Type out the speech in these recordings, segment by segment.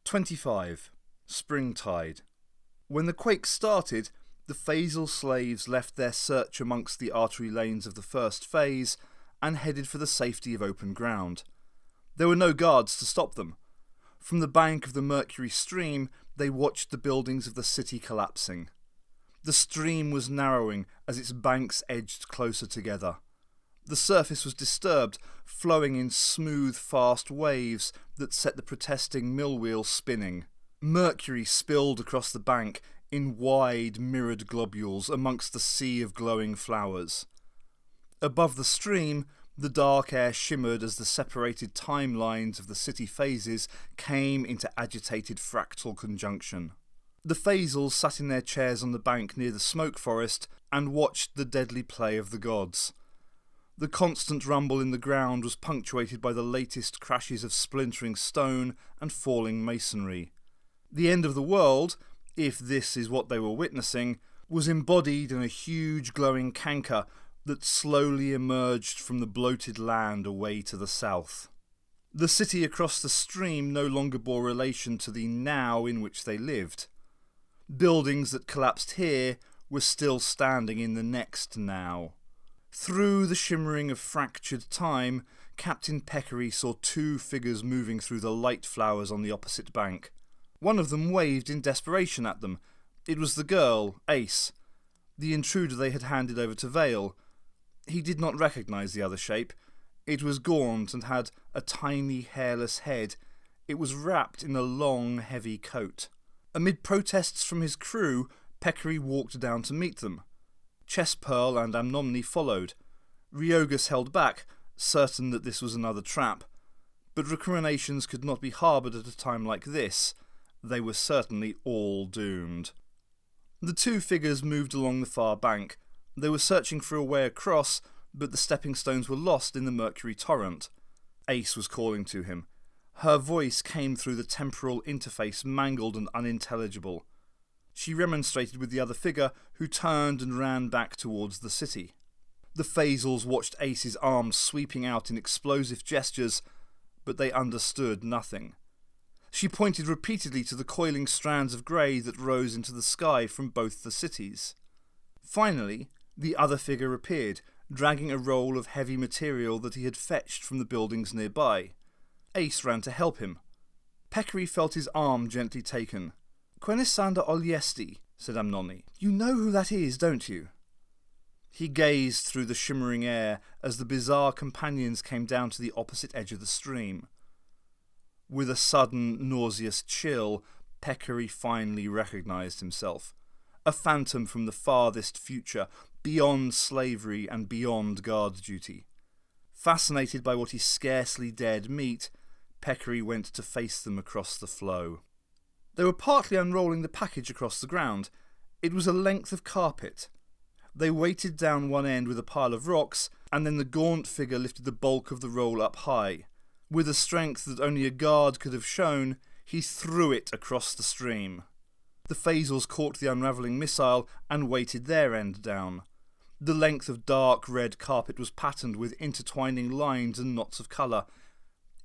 25. Springtide. When the quake started, the phasal slaves left their search amongst the artery lanes of the first phase and headed for the safety of open ground. There were no guards to stop them. From the bank of the Mercury stream, they watched the buildings of the city collapsing. The stream was narrowing as its banks edged closer together. The surface was disturbed, flowing in smooth, fast waves that set the protesting mill wheel spinning. Mercury spilled across the bank in wide, mirrored globules amongst the sea of glowing flowers. Above the stream, the dark air shimmered as the separated timelines of the city phases came into agitated fractal conjunction. The phasals sat in their chairs on the bank near the smoke forest and watched the deadly play of the gods. The constant rumble in the ground was punctuated by the latest crashes of splintering stone and falling masonry. The end of the world, if this is what they were witnessing, was embodied in a huge glowing canker that slowly emerged from the bloated land away to the south. The city across the stream no longer bore relation to the now in which they lived. Buildings that collapsed here were still standing in the next now. Through the shimmering of fractured time, Captain Peccary saw two figures moving through the light flowers on the opposite bank. One of them waved in desperation at them. It was the girl, Ace, the intruder they had handed over to Vale. He did not recognise the other shape. It was gaunt and had a tiny hairless head. It was wrapped in a long, heavy coat. Amid protests from his crew, Peccary walked down to meet them. Chesspearl and Amnomni followed. Ryogus held back, certain that this was another trap. But recriminations could not be harboured at a time like this. They were certainly all doomed. The two figures moved along the far bank. They were searching for a way across, but the stepping stones were lost in the Mercury torrent. Ace was calling to him. Her voice came through the temporal interface, mangled and unintelligible. She remonstrated with the other figure, who turned and ran back towards the city. The phasals watched Ace's arms sweeping out in explosive gestures, but they understood nothing. She pointed repeatedly to the coiling strands of grey that rose into the sky from both the cities. Finally, the other figure appeared, dragging a roll of heavy material that he had fetched from the buildings nearby. Ace ran to help him. Peccary felt his arm gently taken. "Quenisander Olyesti," said Amnoni. "You know who that is, don't you?" He gazed through the shimmering air as the bizarre companions came down to the opposite edge of the stream. With a sudden, nauseous chill, Peccary finally recognised himself. A phantom from the farthest future, beyond slavery and beyond guard duty. Fascinated by what he scarcely dared meet, Peccary went to face them across the flow. They were partly unrolling the package across the ground. It was a length of carpet. They weighted down one end with a pile of rocks, and then the gaunt figure lifted the bulk of the roll up high. With a strength that only a guard could have shown, he threw it across the stream. The phasals caught the unravelling missile and weighted their end down. The length of dark red carpet was patterned with intertwining lines and knots of colour.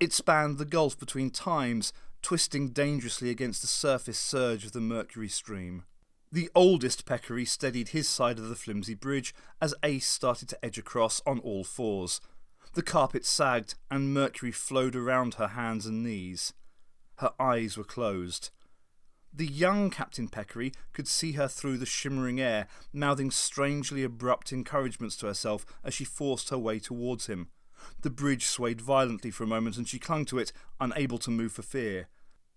It spanned the gulf between times, twisting dangerously against the surface surge of the Mercury stream. The oldest Peccary steadied his side of the flimsy bridge as Ace started to edge across on all fours. The carpet sagged and Mercury flowed around her hands and knees. Her eyes were closed. The young Captain Peccary could see her through the shimmering air, mouthing strangely abrupt encouragements to herself as she forced her way towards him. The bridge swayed violently for a moment and she clung to it, unable to move for fear.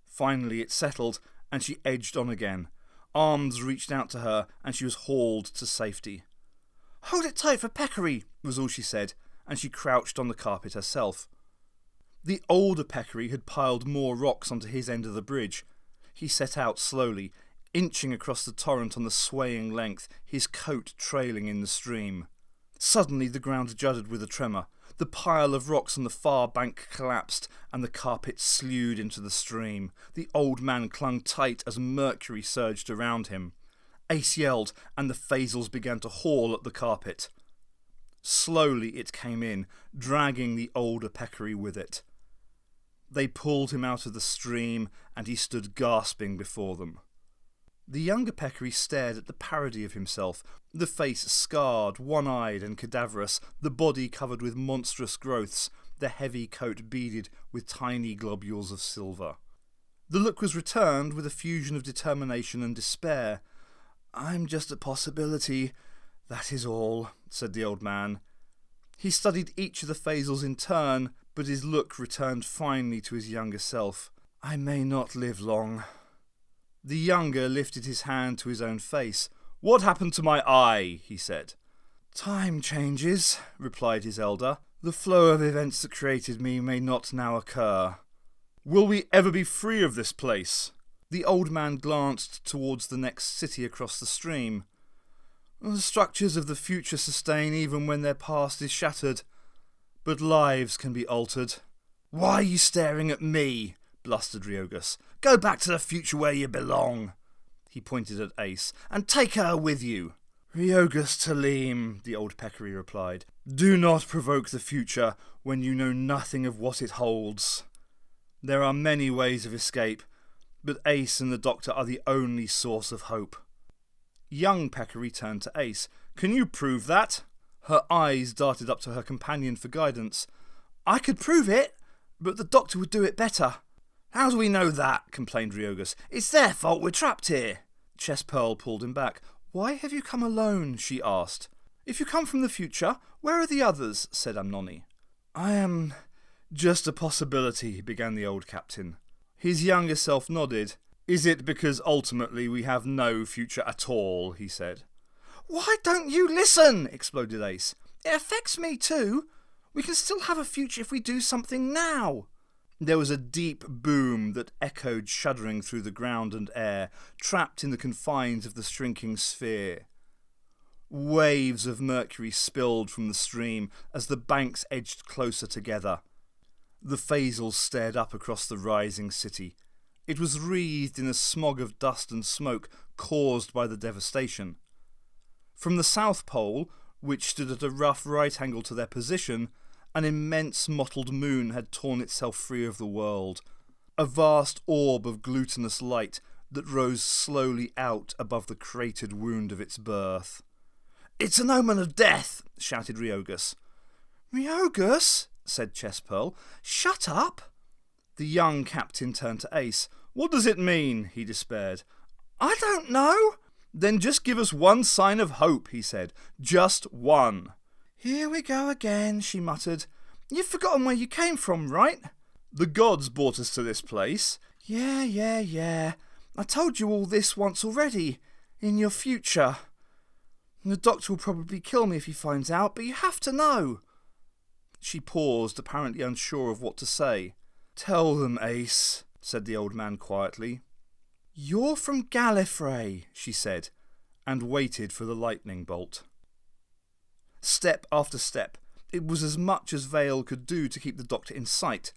Finally it settled, and she edged on again. Arms reached out to her, and she was hauled to safety. "Hold it tight for Peccary," was all she said, and she crouched on the carpet herself. The older Peccary had piled more rocks onto his end of the bridge. He set out slowly, inching across the torrent on the swaying length, his coat trailing in the stream. Suddenly the ground juddered with a tremor. The pile of rocks on the far bank collapsed, and the carpet slewed into the stream. The old man clung tight as Mercury surged around him. Ace yelled, and the phasals began to haul at the carpet. Slowly it came in, dragging the older Peccary with it. They pulled him out of the stream, and he stood gasping before them. The younger peccary stared at the parody of himself, the face scarred, one-eyed and cadaverous, the body covered with monstrous growths, the heavy coat beaded with tiny globules of silver. The look was returned with a fusion of determination and despair. "I'm just a possibility, that is all," said the old man. He studied each of the phasals in turn, but his look returned finally to his younger self. "I may not live long." The younger lifted his hand to his own face. "What happened to my eye?" he said. "Time changes," replied his elder. "The flow of events that created me may not now occur." "Will we ever be free of this place?" The old man glanced towards the next city across the stream. "The structures of the future sustain even when their past is shattered, but lives can be altered." "Why are you staring at me?" blustered Ryogus. "Go back to the future where you belong." He pointed at Ace. "And take her with you." "Ryogus Talim," the old peccary replied, "do not provoke the future when you know nothing of what it holds. There are many ways of escape, but Ace and the Doctor are the only source of hope." Young peccary turned to Ace. "Can you prove that?" Her eyes darted up to her companion for guidance. "I could prove it, but the Doctor would do it better." "How do we know that?" complained Ryogus. "It's their fault we're trapped here." Chess-Pearl pulled him back. "Why have you come alone?" she asked. "If you come from the future, where are the others?" said Amnoni. "I am just a possibility," began the old captain. His younger self nodded. "Is it because ultimately we have no future at all?" he said. "Why don't you listen?" exploded Ace. "It affects me too. We can still have a future if we do something now." There was a deep boom that echoed shuddering through the ground and air, trapped in the confines of the shrinking sphere. Waves of mercury spilled from the stream as the banks edged closer together. The phasals stared up across the rising city. It was wreathed in a smog of dust and smoke caused by the devastation. From the South Pole, which stood at a rough right angle to their position, an immense mottled moon had torn itself free of the world, a vast orb of glutinous light that rose slowly out above the cratered wound of its birth. "It's an omen of death!" shouted Ryogus. "Ryogus," said Chess-Pearl, "shut up!" The young captain turned to Ace. "What does it mean?" he despaired. "I don't know." "Then just give us one sign of hope," he said. "Just one." "Here we go again," she muttered. "You've forgotten where you came from, right?" "The gods brought us to this place." Yeah. I told you all this once already. In your future. The Doctor will probably kill me if he finds out, but you have to know." She paused, apparently unsure of what to say. "Tell them, Ace," said the old man quietly. "You're from Gallifrey," she said, and waited for the lightning bolt. Step after step, it was as much as Vale could do to keep the Doctor in sight.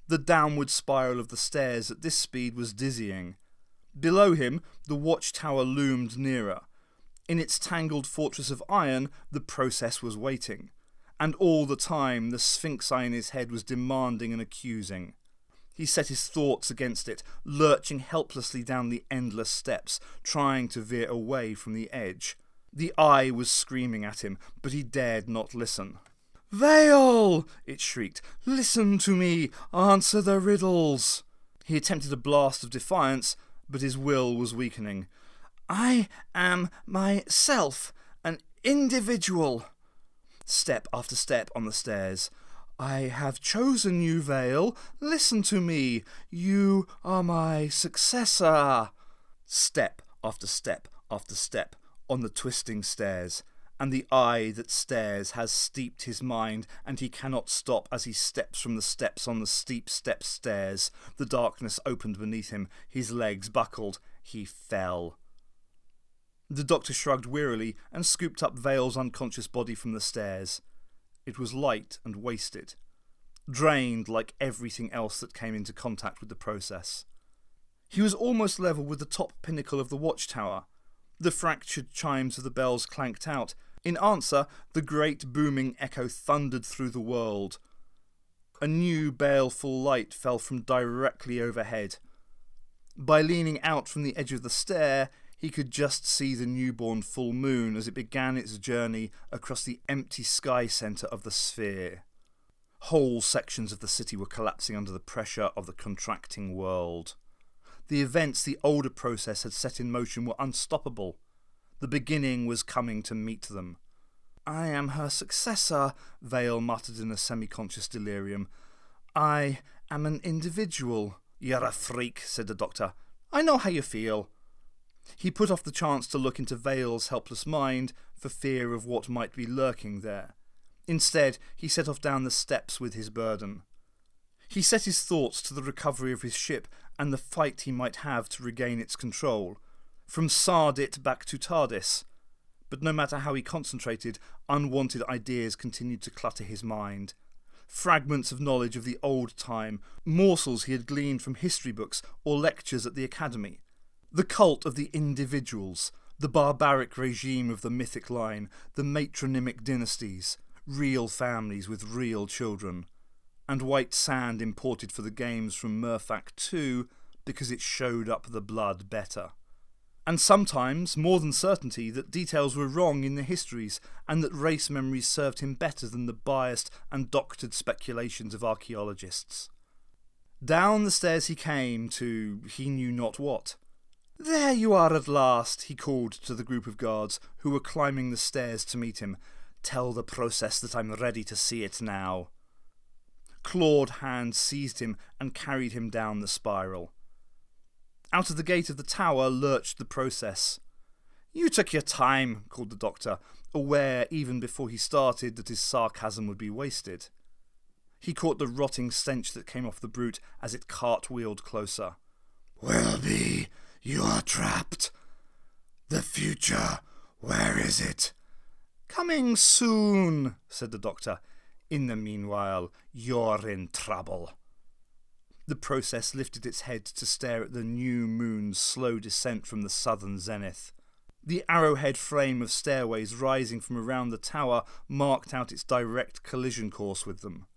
The downward spiral of the stairs at this speed was dizzying. Below him, the watchtower loomed nearer. In its tangled fortress of iron, the process was waiting. And all the time, the Sphinx eye in his head was demanding and accusing. He set his thoughts against it, lurching helplessly down the endless steps, trying to veer away from the edge. The eye was screaming at him, but he dared not listen. "Vale!" it shrieked. "Listen to me! Answer the riddles!" He attempted a blast of defiance, but his will was weakening. "I am myself, an individual." Step after step on the stairs. "I have chosen you, Vale. Listen to me. You are my successor." Step after step after step on the twisting stairs, and the eye that stares has steeped his mind, and he cannot stop as he steps from the steps on the steep step stairs. The darkness opened beneath him. His legs buckled. He fell. The Doctor shrugged wearily and scooped up Vale's unconscious body from the stairs. It was light and wasted, drained like everything else that came into contact with the process. He was almost level with the top pinnacle of the watchtower. The fractured chimes of the bells clanked out. In answer, the great booming echo thundered through the world. A new baleful light fell from directly overhead. By leaning out from the edge of the stair, he could just see the newborn full moon as it began its journey across the empty sky centre of the sphere. Whole sections of the city were collapsing under the pressure of the contracting world. The events the older process had set in motion were unstoppable. The beginning was coming to meet them. "I am her successor," Vale muttered in a semi-conscious delirium. "I am an individual." "You're a freak," said the doctor. "I know how you feel." He put off the chance to look into Vale's helpless mind for fear of what might be lurking there. Instead, he set off down the steps with his burden. He set his thoughts to the recovery of his ship and the fight he might have to regain its control, from Sardit back to TARDIS. But no matter how he concentrated, unwanted ideas continued to clutter his mind. Fragments of knowledge of the old time, morsels he had gleaned from history books or lectures at the academy. The cult of the individuals, the barbaric regime of the mythic line, the matronymic dynasties, real families with real children, and white sand imported for the games from Murphak 2 because it showed up the blood better. And sometimes, more than certainty, that details were wrong in the histories and that race memories served him better than the biased and doctored speculations of archaeologists. Down the stairs he came to he knew not what. "There you are at last," he called to the group of guards who were climbing the stairs to meet him. "Tell the process that I'm ready to see it now." Clawed hands seized him and carried him down the spiral. Out of the gate of the tower lurched the process. "You took your time," called the doctor, aware even before he started that his sarcasm would be wasted. He caught the rotting stench that came off the brute as it cartwheeled closer. "Wilby, you are trapped. The future, where is it?" "Coming soon," said the doctor. "In the meanwhile, you're in trouble." The process lifted its head to stare at the new moon's slow descent from the southern zenith. The arrowhead frame of stairways rising from around the tower marked out its direct collision course with them.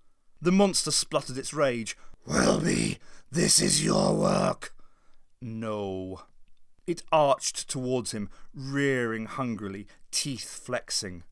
The monster spluttered its rage. "Wilby, this is your work." "No." It arched towards him, rearing hungrily, teeth flexing.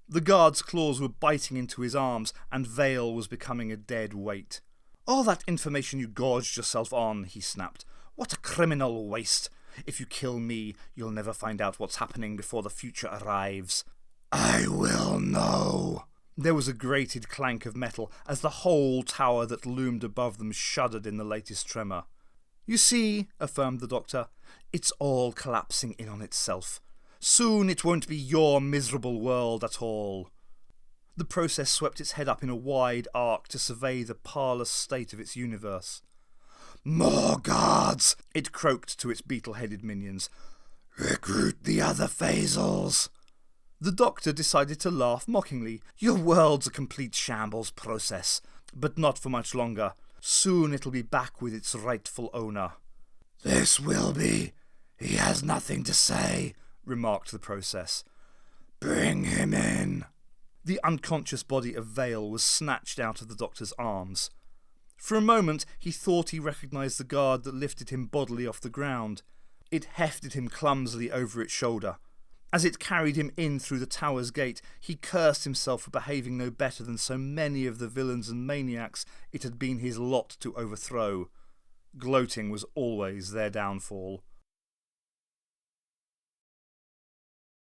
The guard's claws were biting into his arms, and Vale was becoming a dead weight. "All that information you gorged yourself on," he snapped. "What a criminal waste! If you kill me, you'll never find out what's happening before the future arrives." "I will know." There was a grated clank of metal as the whole tower that loomed above them shuddered in the latest tremor. "You see," affirmed the doctor, "it's all collapsing in on itself. Soon it won't be your miserable world at all." The process swept its head up in a wide arc to survey the parlous state of its universe. "More guards!" it croaked to its beetle-headed minions. "Recruit the other phasals." The doctor decided to laugh mockingly. "Your world's a complete shambles, process, but not for much longer. Soon it'll be back with its rightful owner." "This will be. He has nothing to say," remarked the process. "Bring him in." The unconscious body of Vale was snatched out of the doctor's arms. For a moment he thought he recognised the guard that lifted him bodily off the ground. It hefted him clumsily over its shoulder. As it carried him in through the tower's gate, he cursed himself for behaving no better than so many of the villains and maniacs it had been his lot to overthrow. Gloating was always their downfall.